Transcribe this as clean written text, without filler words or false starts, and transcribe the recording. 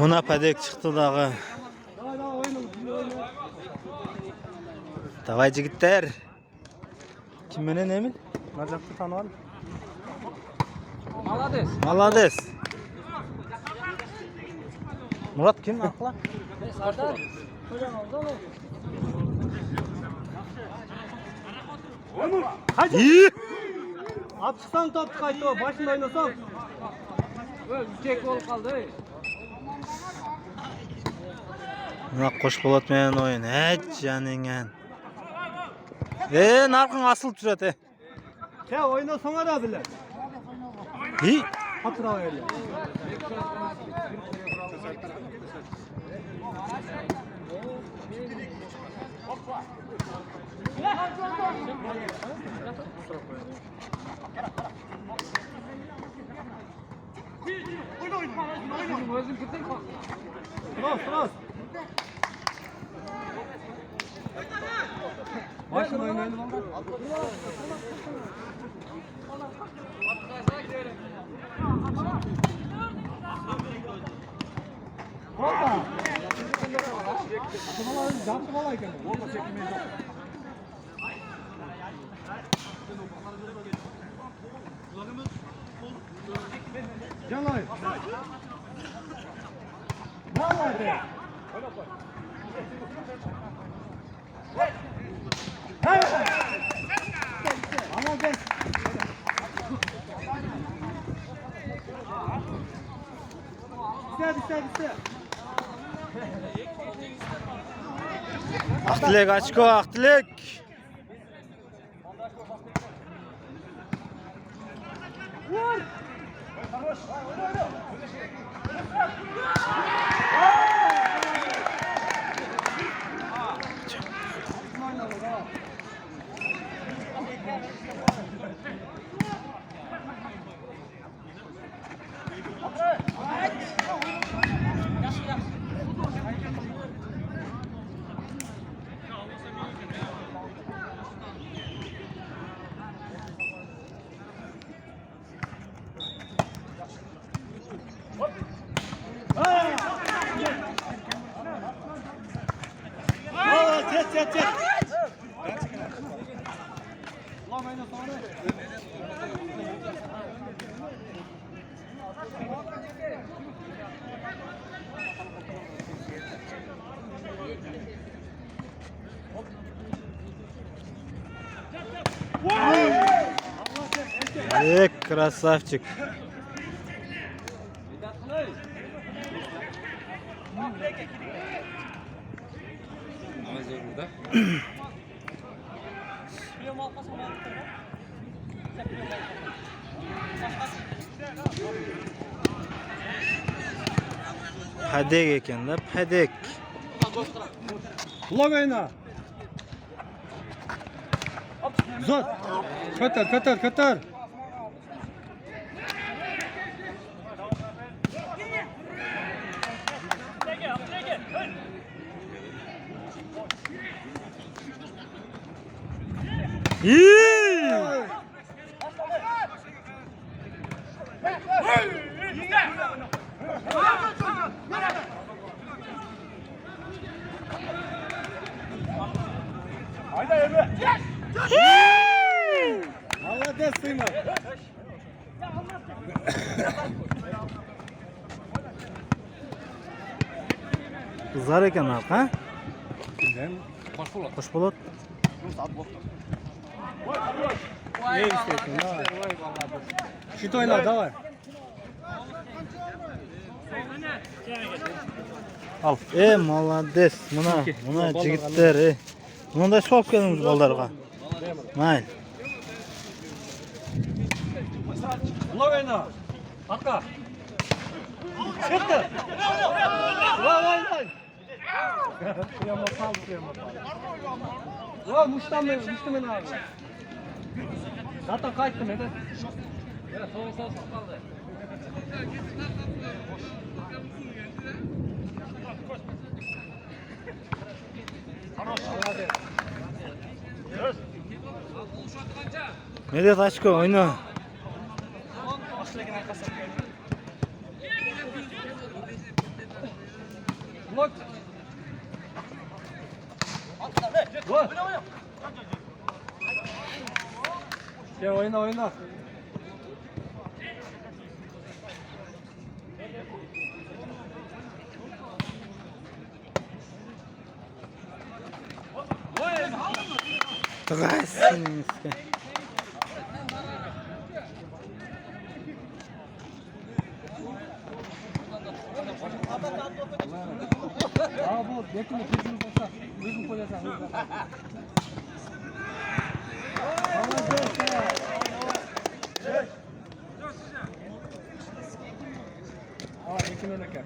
Muna pedek çıktı dağı. Davay jigitler. Kim menen Emin? Najat'ı tanıwan. Malades. Murat kim akla? Sardar. Hadi. İyi. Atışsan top kaydı o. Başında oynasan. Çek ol kaldı. Muna koş bolat menen oyun. Hiç janingen. Narkın asıl türet. Ke oyna sonra da bile. İyi. Hatıra öyle. Cross. Başına oynayalım. Hoppa. Atmalar balayken. Hoppa çekmeyi yok. Canay. Vallahi be. Hey! Ama gel. Güzel. Aktilek açko aktilek. Çek. Ulan oyna sonra. Красавчик. Pedek eken de pedek. Ulan oyna. Zor. Katar. İyi. Haydi Emre. Allah desteğine. Kızar eken halk ha? Hoş bulut. Ne istiyorsun? Şut oyna da var. Al. Молодец. Muna jigitler. Munda şop gelimiz ballarga. Mayl. Ulan oyna. Hakka. Çıktı. Vay. Kıyamam. Ulan Muş'tan ben abi. Zaten kayıttım hadi. Ya sol kaldı. Medet açko oyna. koy. Gol. Gel oyna. Tırasın. Aa bu yakında çocuğunu koysa. Uygun koyarsan. Aa yakın öyle gel.